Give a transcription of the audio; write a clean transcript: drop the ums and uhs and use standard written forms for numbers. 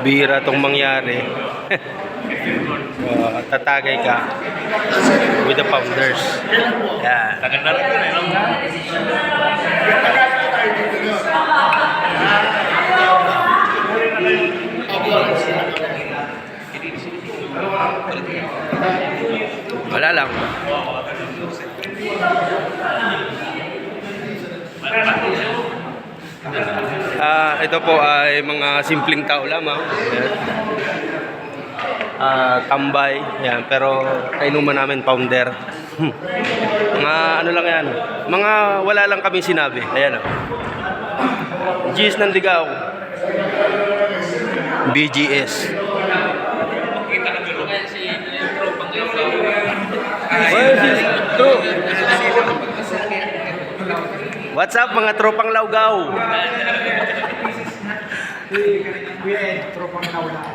Bira tong mangyari. So, tatagay ka with the founders. Yan. Kaganda rin yun eh, no? Wala lang. Ito po ay mga simpleng tao lamang. Tambay. Yan. Pero kainuman namin founder. Mga ano lang yan. Mga wala lang kami sinabi. Ayan o. G's ng Ligaw. BGS. What's up mga tropang Laugaw? Tropang Laugaw.